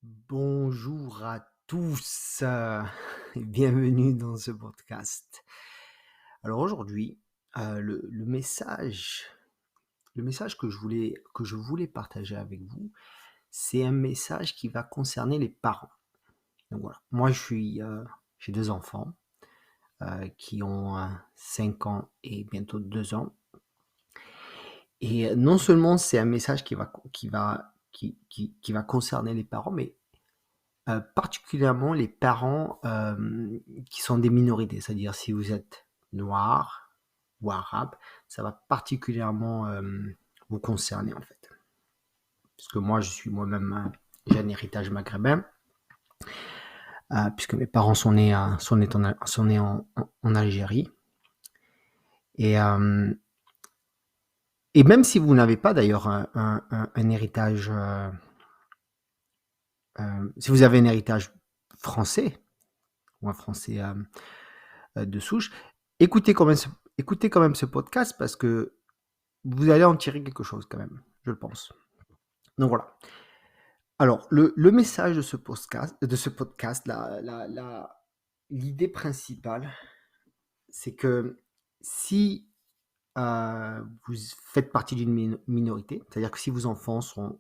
Bonjour à tous et bienvenue dans ce podcast. Alors aujourd'hui, le message que je voulais partager avec vous, c'est un message qui va concerner les parents. Donc voilà, moi j'ai deux enfants qui ont 5 ans et bientôt 2 ans. Et non seulement c'est un message qui va concerner les parents, mais particulièrement les parents qui sont des minorités, c'est-à-dire si vous êtes noir ou arabe, ça va particulièrement vous concerner en fait. Parce que moi, je suis moi-même, j'ai un héritage maghrébin, puisque mes parents sont nés en Algérie. Et, euh, et même si vous n'avez pas d'ailleurs un héritage, si vous avez un héritage français, ou un français de souche, écoutez quand même ce podcast parce que vous allez en tirer quelque chose quand même, je le pense. Donc voilà. Alors, le message de ce podcast, l'idée principale, c'est que si vous faites partie d'une minorité, c'est-à-dire que si vos enfants sont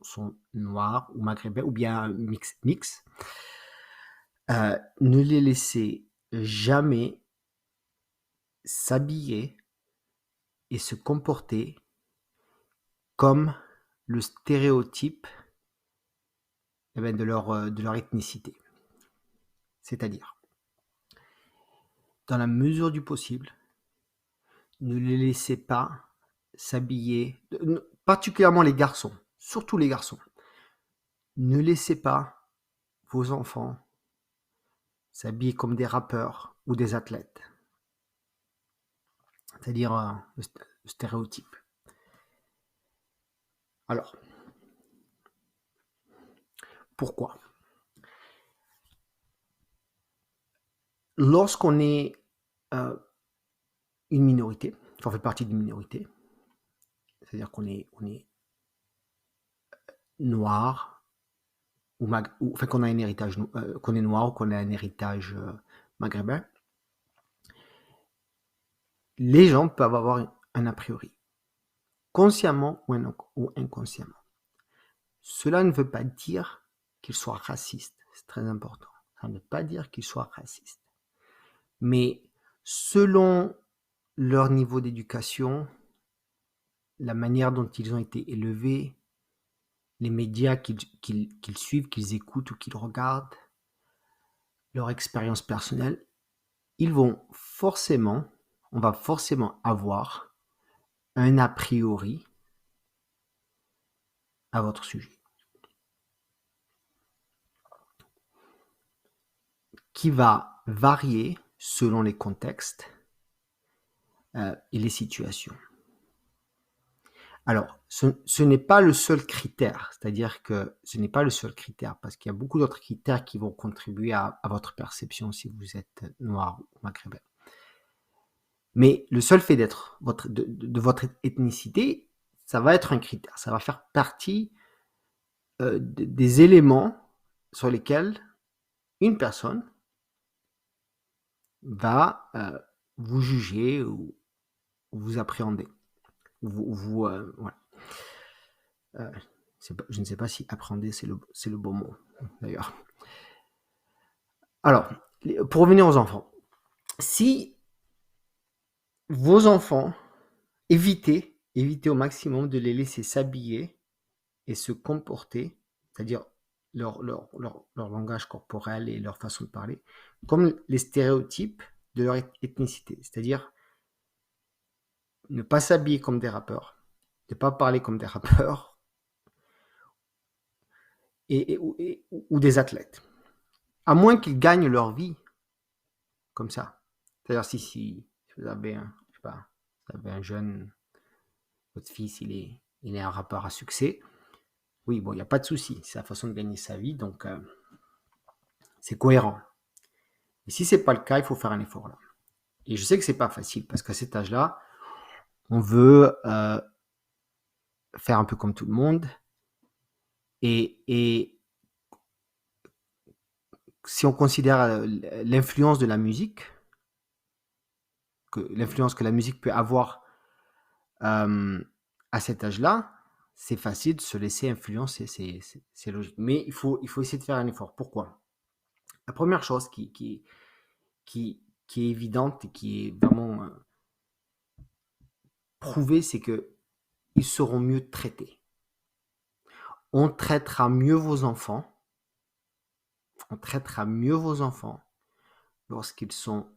noirs ou maghrébins ou bien mix, ne les laissez jamais s'habiller et se comporter comme le stéréotype de leur ethnicité. C'est-à-dire, dans la mesure du possible, ne les laissez pas s'habiller, particulièrement les garçons, surtout les garçons. Ne laissez pas vos enfants s'habiller comme des rappeurs ou des athlètes. C'est-à-dire le stéréotype. Alors, pourquoi? Lorsqu'on est une minorité, on fait partie d'une minorité, c'est-à-dire qu'on est noir, enfin qu'on a un héritage, qu'on est noir ou qu'on a un héritage maghrébin, les gens peuvent avoir un a priori, consciemment ou inconsciemment. Cela ne veut pas dire qu'ils soient racistes, c'est très important. Ça ne veut pas dire qu'ils soient racistes. Mais selon leur niveau d'éducation, la manière dont ils ont été élevés, les médias qu'ils suivent, qu'ils écoutent ou qu'ils regardent, leur expérience personnelle, on va forcément avoir un a priori à votre sujet, qui va varier selon les contextes et les situations. Alors, ce n'est pas le seul critère, c'est-à-dire que ce n'est pas le seul critère, parce qu'il y a beaucoup d'autres critères qui vont contribuer à votre perception si vous êtes noir ou maghrébin. Mais le seul fait d'être de votre ethnicité, ça va être un critère, ça va faire partie des éléments sur lesquels une personne va vous juger ou vous appréhender. Voilà. Je ne sais pas si appréhender c'est le bon mot d'ailleurs. Alors, pour revenir aux enfants, si vos enfants, évitez au maximum de les laisser s'habiller et se comporter, c'est-à-dire leur langage corporel et leur façon de parler, comme les stéréotypes de leur ethnicité, c'est-à-dire ne pas s'habiller comme des rappeurs, ne pas parler comme des rappeurs ou des athlètes, à moins qu'ils gagnent leur vie comme ça. C'est-à-dire si vous avez je sais pas, vous avez un jeune, votre fils il est un rappeur à succès, oui bon il n'y a pas de souci, c'est la façon de gagner sa vie, donc c'est cohérent. Et si c'est pas le cas, il faut faire un effort là. Et je sais que c'est pas facile parce qu'à cet âge-là, on veut faire un peu comme tout le monde et si on considère l'influence de la musique, l'influence que la musique peut avoir à cet âge-là, c'est facile de se laisser influencer, c'est logique. Mais il faut essayer de faire un effort. Pourquoi? La première chose qui est évidente et qui est vraiment prouvée, c'est que ils seront mieux traités. On traitera mieux vos enfants. On traitera mieux vos enfants lorsqu'ils sont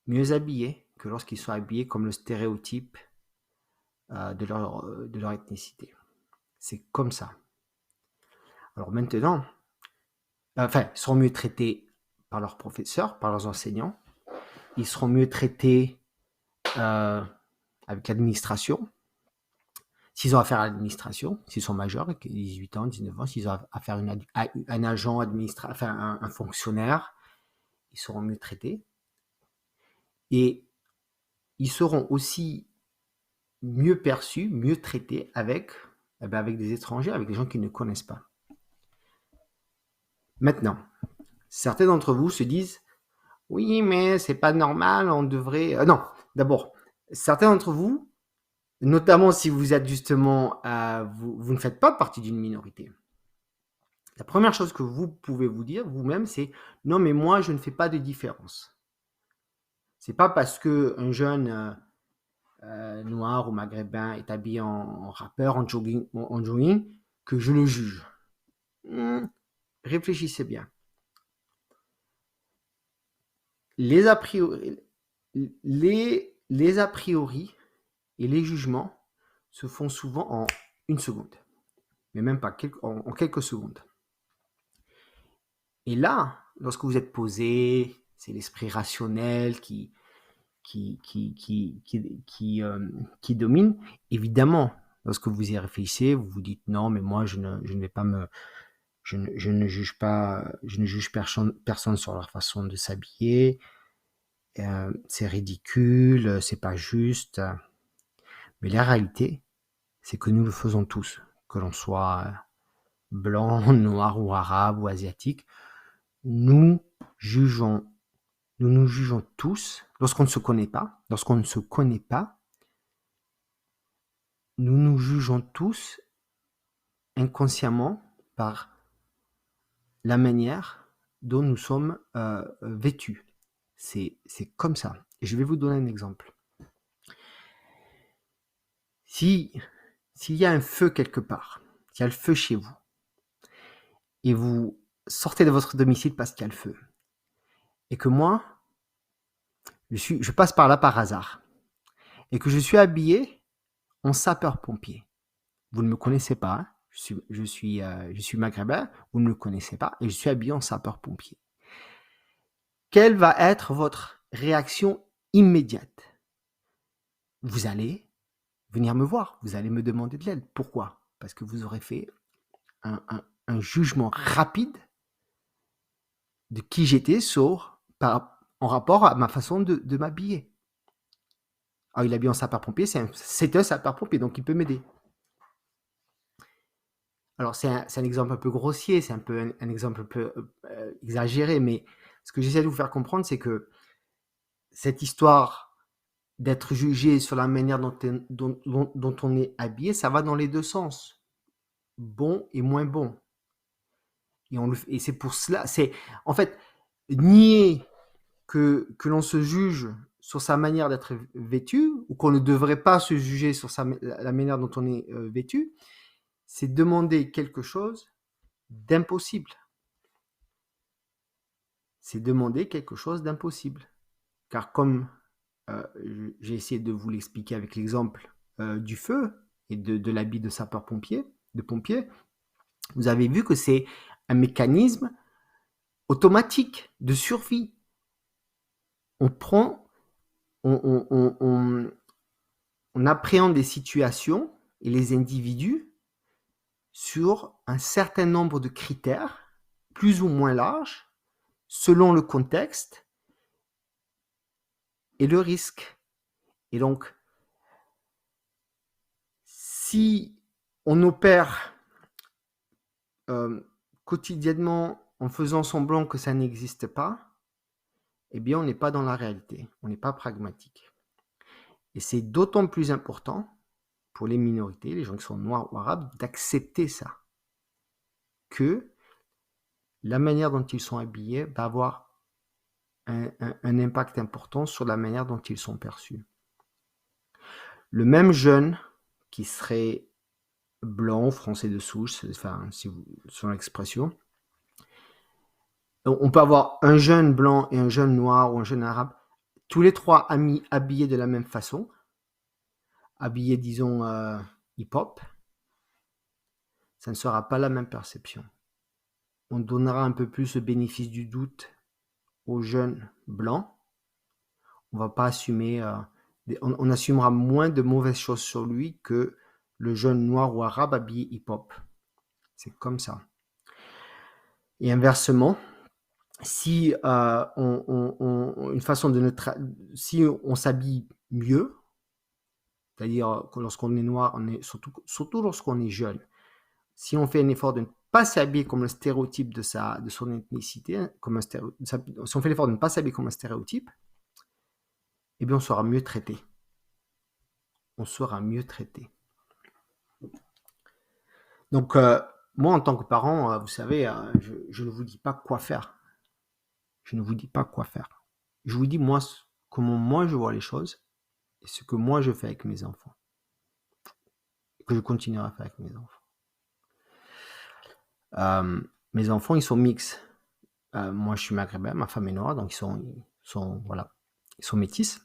mieux habillés que lorsqu'ils sont habillés comme le stéréotype de leur ethnicité. C'est comme ça. Alors maintenant, ils seront mieux traités par leurs professeurs, par leurs enseignants. Ils seront mieux traités avec l'administration. S'ils ont affaire à l'administration, s'ils sont majeurs, 18 ans, 19 ans, s'ils ont affaire à un agent administratif, un fonctionnaire, ils seront mieux traités. Et ils seront aussi mieux perçus, mieux traités avec des étrangers, avec des gens qu'ils ne connaissent pas. Maintenant, certains d'entre vous se disent « Oui, mais c'est pas normal, on devrait… Non, d'abord, certains d'entre vous, notamment si vous êtes justement… vous ne faites pas partie d'une minorité. La première chose que vous pouvez vous dire vous-même, c'est « Non, mais moi, je ne fais pas de différence. » C'est pas parce qu'un jeune noir ou maghrébin est habillé en rappeur, en jogging, que je le juge. Réfléchissez bien. Les a priori et les jugements se font souvent en une seconde, mais même pas en quelques secondes. Et là, lorsque vous êtes posé, c'est l'esprit rationnel qui domine. Évidemment, lorsque vous y réfléchissez, vous vous dites non, mais moi je ne vais pas me… Je ne juge personne sur leur façon de s'habiller. C'est ridicule, c'est pas juste. Mais la réalité, c'est que nous le faisons tous, que l'on soit blanc, noir ou arabe ou asiatique. Nous nous jugeons tous lorsqu'on ne se connaît pas. Nous nous jugeons tous inconsciemment par la manière dont nous sommes vêtus. C'est comme ça. Et je vais vous donner un exemple. S'il y a un feu quelque part, s'il y a le feu chez vous, et vous sortez de votre domicile parce qu'il y a le feu, et que moi, je passe par là par hasard, et que je suis habillé en sapeur-pompier. Vous ne me connaissez pas, hein. Je suis maghrébin, vous ne me connaissez pas, et je suis habillé en sapeur-pompier. Quelle va être votre réaction immédiate? Vous allez venir me voir, vous allez me demander de l'aide. Pourquoi? Parce que vous aurez fait un jugement rapide de qui j'étais en rapport à ma façon de m'habiller. Ah, il est habillé en sapeur-pompier, c'est un sapeur-pompier, donc il peut m'aider. Alors c'est un exemple un peu grossier, c'est un peu un exemple un peu exagéré, mais ce que j'essaie de vous faire comprendre, c'est que cette histoire d'être jugé sur la manière dont on est habillé, ça va dans les deux sens, bon et moins bon. Et c'est pour cela, c'est en fait nier que l'on se juge sur sa manière d'être vêtu, ou qu'on ne devrait pas se juger sur la manière dont on est vêtu, c'est demander quelque chose d'impossible. C'est demander quelque chose d'impossible. Car comme j'ai essayé de vous l'expliquer avec l'exemple du feu et de l'habit de sapeur-pompier, de pompier, vous avez vu que c'est un mécanisme automatique de survie. On appréhende des situations et les individus sur un certain nombre de critères, plus ou moins larges, selon le contexte et le risque. Et donc, si on opère quotidiennement en faisant semblant que ça n'existe pas, eh bien, on n'est pas dans la réalité, on n'est pas pragmatique. Et c'est d'autant plus important pour les minorités, les gens qui sont noirs ou arabes, d'accepter ça, que la manière dont ils sont habillés va avoir un impact important sur la manière dont ils sont perçus. Le même jeune qui serait blanc, français de souche, enfin, selon l'expression, on peut avoir un jeune blanc et un jeune noir ou un jeune arabe, tous les trois habillés de la même façon, habillés, disons, hip-hop, ça ne sera pas la même perception. On donnera un peu plus le bénéfice du doute aux jeunes blancs. On va pas assumer, on assumera moins de mauvaises choses sur lui que le jeune noir ou arabe habillé hip-hop. C'est comme ça. Et inversement, si une façon de si on s'habille mieux, c'est-à-dire que lorsqu'on est noir, surtout lorsqu'on est jeune, si on fait un effort de ne pas s'habiller comme un stéréotype de son ethnicité, si on fait l'effort de ne pas s'habiller comme un stéréotype, eh bien on sera mieux traité. On sera mieux traité. Donc, moi, en tant que parent, vous savez, je ne vous dis pas quoi faire. Je ne vous dis pas quoi faire. Je vous dis, moi, comment moi je vois les choses et ce que moi je fais avec mes enfants. Et que je continuerai à faire avec mes enfants. Mes enfants, ils sont mixtes. Moi, je suis maghrébin, ma femme est noire, donc ils sont métis.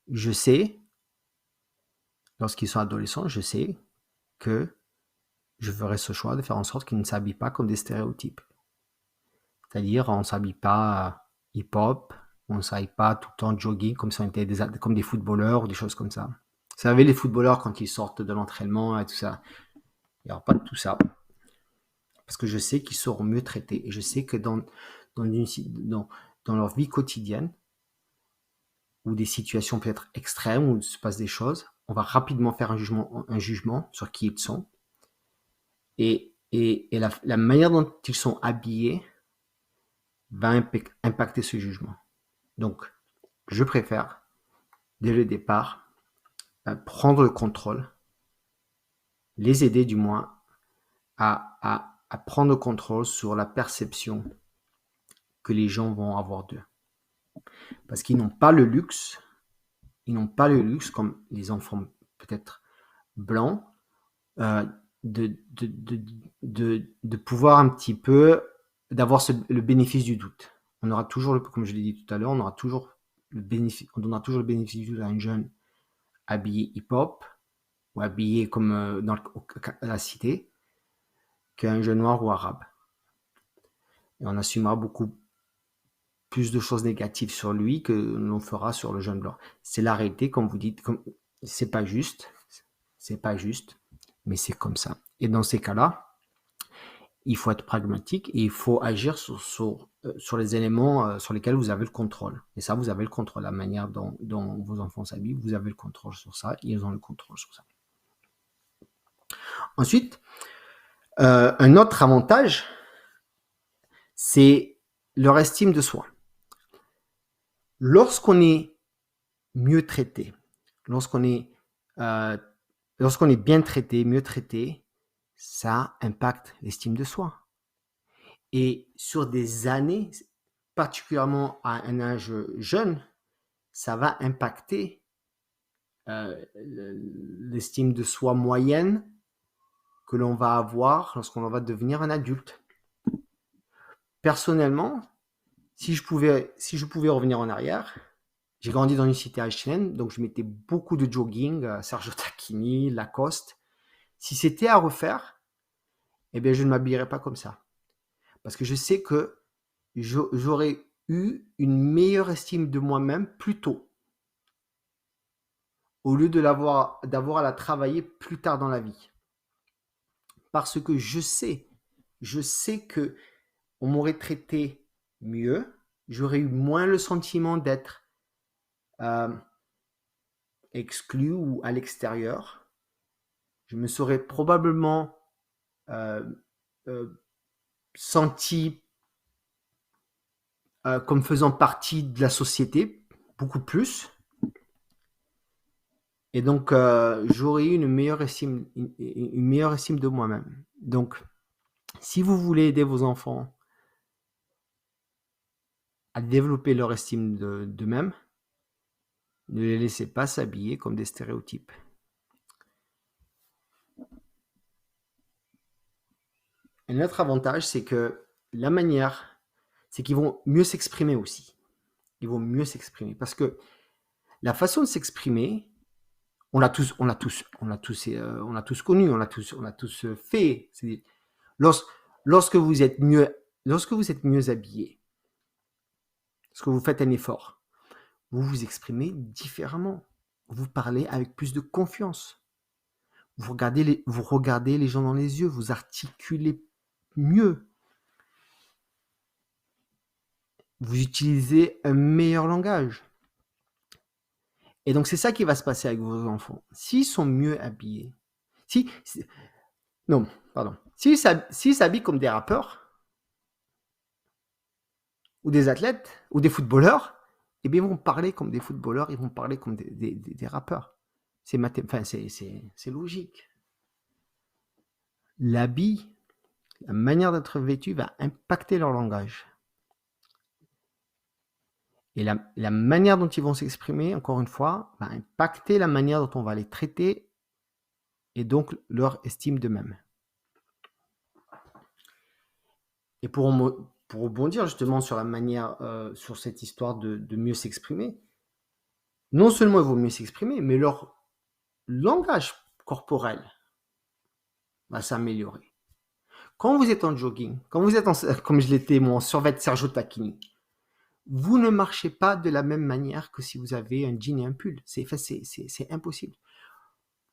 Je sais, lorsqu'ils sont adolescents, je sais que je ferai ce choix de faire en sorte qu'ils ne s'habillent pas comme des stéréotypes. C'est-à-dire, on ne s'habille pas hip-hop, on ne s'habille pas tout le temps jogging comme si on était comme des footballeurs ou des choses comme ça. Vous savez, les footballeurs, quand ils sortent de l'entraînement et tout ça, il n'y aura pas de tout ça. Parce que je sais qu'ils seront mieux traités. Et je sais que dans leur vie quotidienne, ou des situations peut-être extrêmes, où il se passe des choses, on va rapidement faire un jugement sur qui ils sont. Et la manière dont ils sont habillés va impacter ce jugement. Donc, je préfère, dès le départ, prendre le contrôle, les aider du moins à prendre le contrôle sur la perception que les gens vont avoir d'eux. Parce qu'ils n'ont pas le luxe, comme les enfants peut-être blancs, de pouvoir un petit peu, d'avoir le bénéfice du doute. On aura toujours, comme je l'ai dit tout à l'heure, on donnera toujours le bénéfice du doute à un jeune habillé hip-hop ou habillé comme dans la cité qu'à un jeune noir ou arabe. Et on assumera beaucoup plus de choses négatives sur lui que l'on fera sur le jeune blanc. C'est la réalité, comme vous dites, c'est pas juste, mais c'est comme ça. Et dans ces cas-là, il faut être pragmatique et il faut agir sur les éléments sur lesquels vous avez le contrôle. Et ça, vous avez le contrôle. La manière dont vos enfants s'habillent, vous avez le contrôle sur ça. Ils ont le contrôle sur ça. Ensuite, un autre avantage, c'est leur estime de soi. Lorsqu'on est mieux traité, lorsqu'on est bien traité, mieux traité, ça impacte l'estime de soi. Et sur des années, particulièrement à un âge jeune, ça va impacter l'estime de soi moyenne que l'on va avoir lorsqu'on va devenir un adulte. Personnellement, si je pouvais revenir en arrière, j'ai grandi dans une cité HLM, donc je mettais beaucoup de jogging, Sergio Tacchini, Lacoste. Si c'était à refaire, eh bien je ne m'habillerais pas comme ça. Parce que je sais que j'aurais eu une meilleure estime de moi-même plus tôt, au lieu d'avoir à la travailler plus tard dans la vie. Parce que je sais que on m'aurait traité mieux, j'aurais eu moins le sentiment d'être exclu ou à l'extérieur. Je me serais probablement senti comme faisant partie de la société, beaucoup plus. Et donc, j'aurais eu une meilleure estime de moi-même. Donc, si vous voulez aider vos enfants à développer leur estime d'eux-mêmes, ne les laissez pas s'habiller comme des stéréotypes. Un autre avantage, c'est que la manière, c'est qu'ils vont mieux s'exprimer aussi. Ils vont mieux s'exprimer parce que la façon de s'exprimer, on l'a tous connu, on l'a tous fait. Lorsque vous êtes mieux habillé, lorsque vous faites un effort, vous vous exprimez différemment. Vous parlez avec plus de confiance. Vous regardez les gens dans les yeux, vous articulez mieux. Vous utilisez un meilleur langage. Et donc, c'est ça qui va se passer avec vos enfants. S'ils sont mieux habillés, s'ils s'habillent comme des rappeurs, ou des athlètes, ou des footballeurs, eh bien, ils vont parler comme des footballeurs, ils vont parler comme des rappeurs. C'est logique. L'habit, la manière d'être vêtu va impacter leur langage. Et la manière dont ils vont s'exprimer, encore une fois, va impacter la manière dont on va les traiter et donc leur estime d'eux-mêmes. Et pour rebondir justement sur la manière, sur cette histoire de mieux s'exprimer, non seulement ils vont mieux s'exprimer, mais leur langage corporel va s'améliorer. Quand vous êtes en jogging, quand vous êtes comme je l'étais moi, en survêt Sergio Tacchini, vous ne marchez pas de la même manière que si vous avez un jean et un pull. C'est impossible.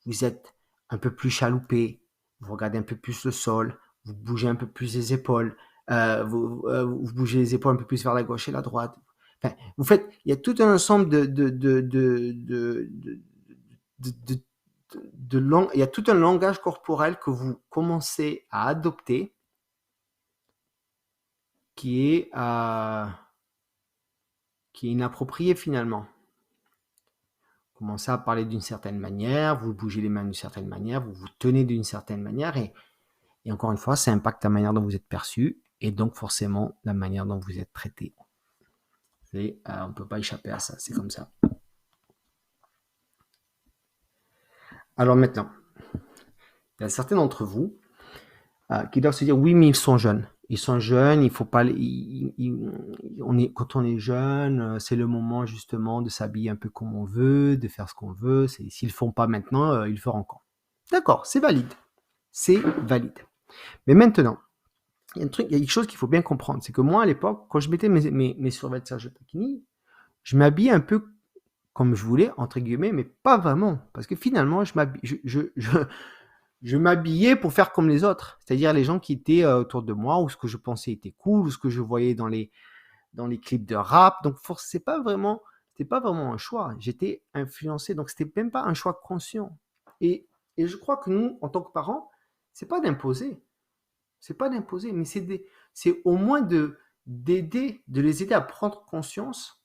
Vous êtes un peu plus chaloupé, vous regardez un peu plus le sol, vous bougez un peu plus les épaules, vous bougez les épaules un peu plus vers la gauche et la droite. Enfin, il y a tout un ensemble il y a tout un langage corporel que vous commencez à adopter qui est inapproprié finalement. Vous commencez à parler d'une certaine manière, vous bougez les mains d'une certaine manière, vous vous tenez d'une certaine manière et encore une fois, ça impacte la manière dont vous êtes perçu et donc forcément la manière dont vous êtes traité. On ne peut pas échapper à ça, c'est comme ça. Alors maintenant, il y a certains d'entre vous qui doivent se dire oui, mais ils sont jeunes. Ils sont jeunes, il faut pas. Quand on est jeune, c'est le moment justement de s'habiller un peu comme on veut, de faire ce qu'on veut. S'ils le font pas maintenant, ils le feront quand. D'accord, c'est valide. C'est valide. Mais maintenant, il y a quelque chose qu'il faut bien comprendre, c'est que moi à l'époque, quand je mettais mes survêtements de Sergio Tacchini, je m'habillais un peu comme je voulais, entre guillemets, mais pas vraiment. Parce que finalement, je m'habillais pour faire comme les autres. C'est-à-dire les gens qui étaient autour de moi, ou ce que je pensais était cool, ou ce que je voyais dans les clips de rap. Donc, c'était pas vraiment un choix. J'étais influencé. Donc, c'était même pas un choix conscient. Et je crois que nous, en tant que parents, c'est pas d'imposer. C'est pas d'imposer, mais c'est au moins de les aider à prendre conscience,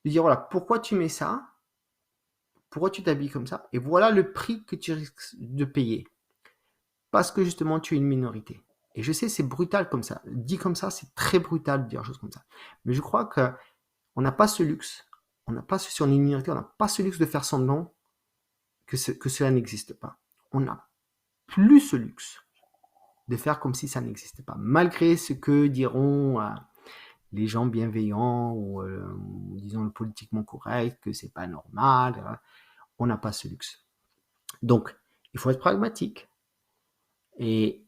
de dire voilà, pourquoi tu mets ça, pourquoi tu t'habilles comme ça, et voilà le prix que tu risques de payer. Parce que justement, tu es une minorité. Et je sais, c'est brutal comme ça. Dit comme ça, c'est très brutal de dire des choses comme ça. Mais je crois qu'on n'a pas ce luxe. Si on est une minorité, on n'a pas ce luxe de faire semblant que cela n'existe pas. On n'a plus ce luxe de faire comme si ça n'existait pas, malgré ce que diront les gens bienveillants ou disons le politiquement correct, que c'est pas normal. On n'a pas ce luxe. Donc, il faut être pragmatique. Et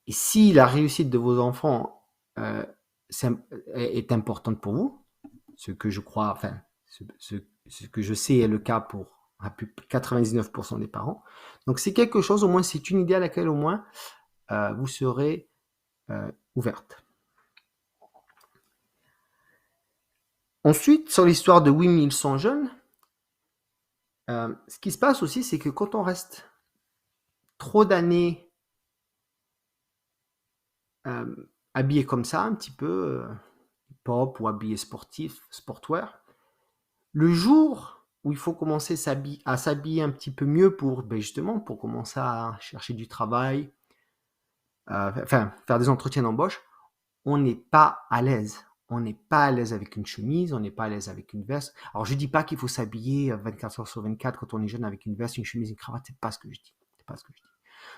si la réussite de vos enfants est importante pour vous, ce que je crois, enfin, ce que je sais est le cas pour à plus de 99% des parents. Donc c'est quelque chose, au moins c'est une idée à laquelle au moins vous serez ouverte. Ensuite, sur l'histoire de oui, mais ils sont jeunes, ce qui se passe aussi, c'est que quand on reste trop d'années habillé comme ça, un petit peu pop ou habillé sportif, sportwear. Le jour où il faut commencer à s'habiller un petit peu mieux pour, justement, pour commencer à chercher du travail, enfin, faire des entretiens d'embauche, on n'est pas à l'aise. On n'est pas à l'aise avec une chemise, on n'est pas à l'aise avec une veste. Alors, je dis pas qu'il faut s'habiller 24 heures sur 24 quand on est jeune avec une veste, une chemise, une cravate. C'est pas ce que je dis. C'est pas ce que je dis.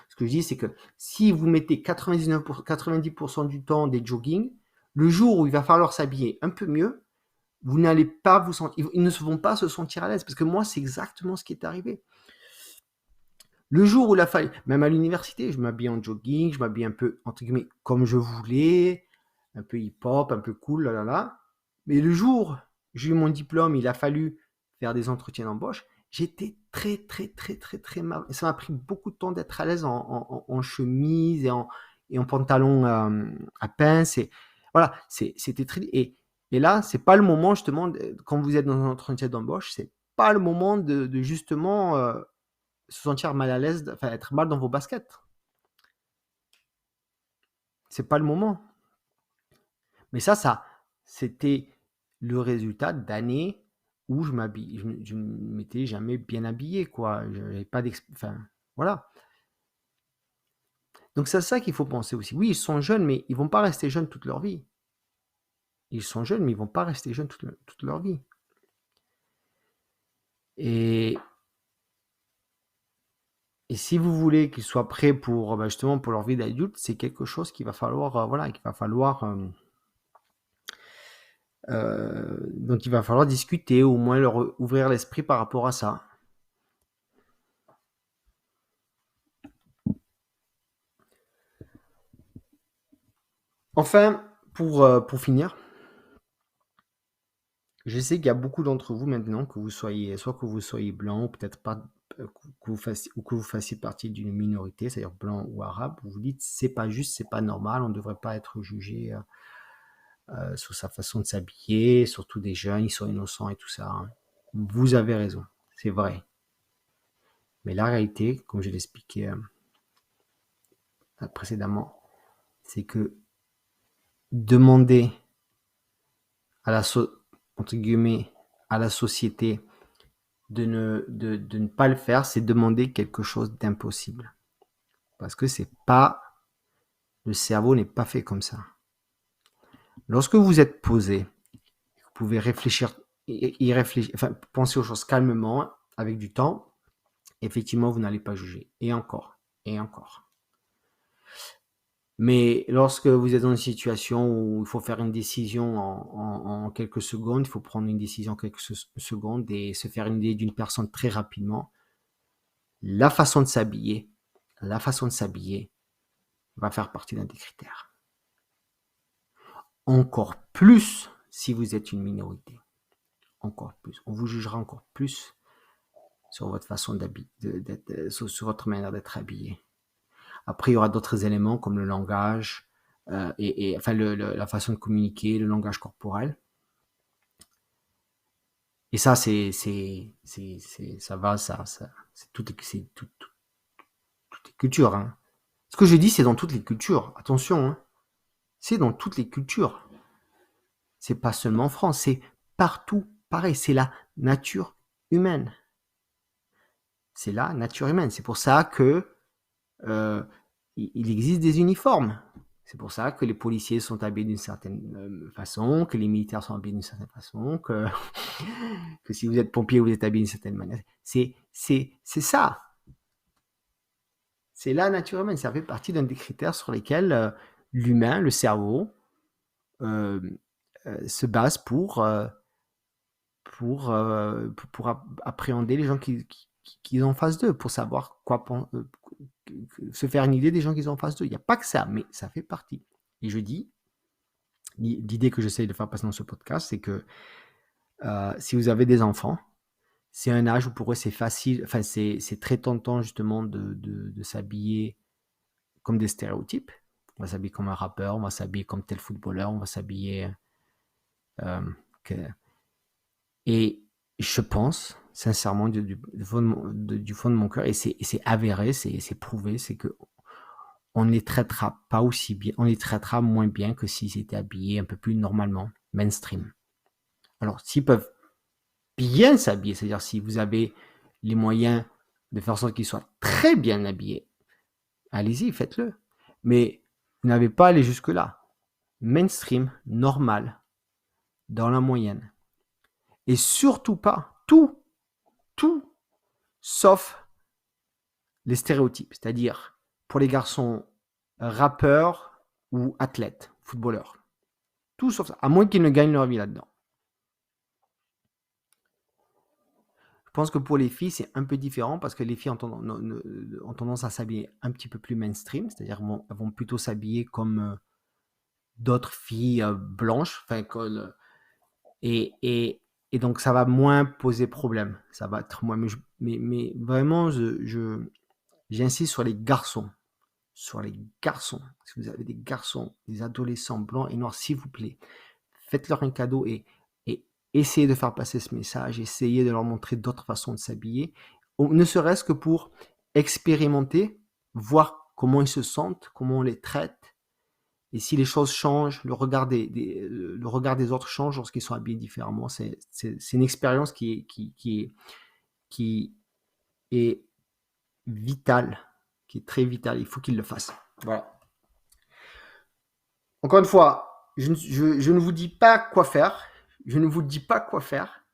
Ce que je dis, c'est que si vous mettez 90% du temps des joggings, le jour où il va falloir s'habiller un peu mieux, vous n'allez pas vous sentir, ils ne vont pas se sentir à l'aise. Parce que moi, c'est exactement ce qui est arrivé. Le jour où il a fallu, même à l'université, je m'habille en jogging, je m'habille un peu, entre guillemets, comme je voulais, un peu hip-hop, un peu cool, là, là, là. Mais le jour où j'ai eu mon diplôme, il a fallu faire des entretiens d'embauche, j'étais très, très, très, très, très mal. Et ça m'a pris beaucoup de temps d'être à l'aise en chemise et en pantalon à pince. Et voilà, c'était très. Et là, c'est pas le moment, justement, quand vous êtes dans un entretien d'embauche, c'est pas le moment de justement se sentir mal à l'aise, enfin être mal dans vos baskets. C'est pas le moment. Mais ça, c'était le résultat d'années où je ne m'étais jamais bien habillé, quoi. J'avais pas enfin, voilà. Donc c'est à ça qu'il faut penser aussi. Oui, ils sont jeunes, mais ils vont pas rester jeunes toute leur vie. Ils sont jeunes, mais ils vont pas rester jeunes toute leur vie. Et, et si vous voulez qu'ils soient prêts pour justement pour leur vie d'adulte, c'est quelque chose qu'il va falloir, voilà, qu'il va falloir donc il va falloir discuter, ou au moins leur ouvrir l'esprit par rapport à ça. Enfin, pour finir, je sais qu'il y a beaucoup d'entre vous maintenant, que vous soyez, soit que vous soyez blanc, ou peut-être pas, que vous fassiez partie d'une minorité, c'est-à-dire blanc ou arabe, vous vous dites c'est pas juste, c'est pas normal, on ne devrait pas être jugé sur sa façon de s'habiller, surtout des jeunes, ils sont innocents et tout ça, hein. Vous avez raison, c'est vrai. Mais la réalité, comme je l'expliquais précédemment, c'est que demander à la entre guillemets à la société de ne pas le faire, c'est demander quelque chose d'impossible. Parce que c'est pas, le cerveau n'est pas fait comme ça. Lorsque vous êtes posé, vous pouvez réfléchir, enfin, penser aux choses calmement, avec du temps, effectivement, vous n'allez pas juger. Et encore, et encore. Mais lorsque vous êtes dans une situation où il faut faire une décision en quelques secondes, il faut prendre une décision en quelques secondes et se faire une idée d'une personne très rapidement, la façon de s'habiller, la façon de s'habiller va faire partie d'un des critères. Encore plus si vous êtes une minorité. Encore plus. On vous jugera encore plus sur votre façon d'habiller, sur votre manière d'être habillé. Après, il y aura d'autres éléments comme le langage, enfin la façon de communiquer, le langage corporel. Et ça, ça va, c'est toutes les cultures, hein. Ce que je dis, c'est dans toutes les cultures. Attention, hein. C'est dans toutes les cultures. C'est pas seulement en France, c'est partout pareil. C'est la nature humaine. C'est la nature humaine. C'est pour ça que il existe des uniformes. C'est pour ça que les policiers sont habillés d'une certaine façon, que les militaires sont habillés d'une certaine façon, que si vous êtes pompier, vous êtes habillé d'une certaine manière. C'est ça. C'est la nature humaine. Ça fait partie d'un des critères sur lesquels l'humain, le cerveau, euh, se base pour appréhender les gens qui sont en face d'eux, pour savoir se faire une idée des gens qui sont en face d'eux. Il n'y a pas que ça, mais ça fait partie. Et je dis, l'idée que j'essaye de faire passer dans ce podcast, c'est que si vous avez des enfants, c'est un âge où pour eux c'est facile, enfin c'est très tentant justement de s'habiller comme des stéréotypes. On va s'habiller comme un rappeur, on va s'habiller comme tel footballeur, on va s'habiller euh, que... Et je pense sincèrement du fond de mon cœur, et c'est avéré, c'est prouvé, c'est que on ne les traitera pas aussi bien, on les traitera moins bien que s'ils étaient habillés un peu plus normalement, mainstream. Alors, s'ils peuvent bien s'habiller, c'est-à-dire si vous avez les moyens de faire en sorte qu'ils soient très bien habillés, allez-y, faites-le. Mais vous n'avez pas à aller jusque-là. Mainstream, normal, dans la moyenne. Et surtout pas tout, sauf les stéréotypes, c'est-à-dire pour les garçons rappeurs ou athlètes, footballeurs. Tout sauf ça, à moins qu'ils ne gagnent leur vie là-dedans. Je pense que pour les filles, c'est un peu différent parce que les filles ont tendance à s'habiller un petit peu plus mainstream, c'est-à-dire elles vont plutôt s'habiller comme d'autres filles blanches, enfin, et donc ça va moins poser problème, ça va être moins. Mais vraiment, j'insiste sur les garçons. Sur les garçons. Si vous avez des garçons, des adolescents blancs et noirs, s'il vous plaît, faites-leur un cadeau et essayez de faire passer ce message, essayez de leur montrer d'autres façons de s'habiller, ne serait-ce que pour expérimenter, voir comment ils se sentent, comment on les traite, et si les choses changent, le regard des autres change lorsqu'ils sont habillés différemment. C'est une expérience qui est vitale, qui est très vitale. Il faut qu'ils le fassent. Voilà. Encore une fois, je ne vous dis pas quoi faire. Je ne vous dis pas quoi faire.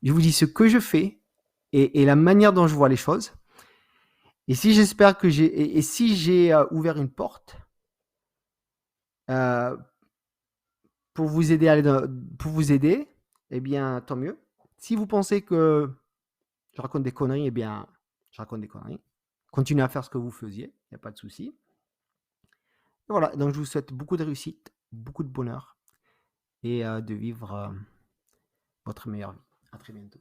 Je vous dis ce que je fais et la manière dont je vois les choses. Et si j'espère que si j'ai ouvert une porte euh, pour vous aider, eh bien, tant mieux. Si vous pensez que je raconte des conneries, eh bien, je raconte des conneries. Continuez à faire ce que vous faisiez, il n'y a pas de souci. Voilà, donc je vous souhaite beaucoup de réussite, beaucoup de bonheur et de vivre votre meilleure vie. À très bientôt.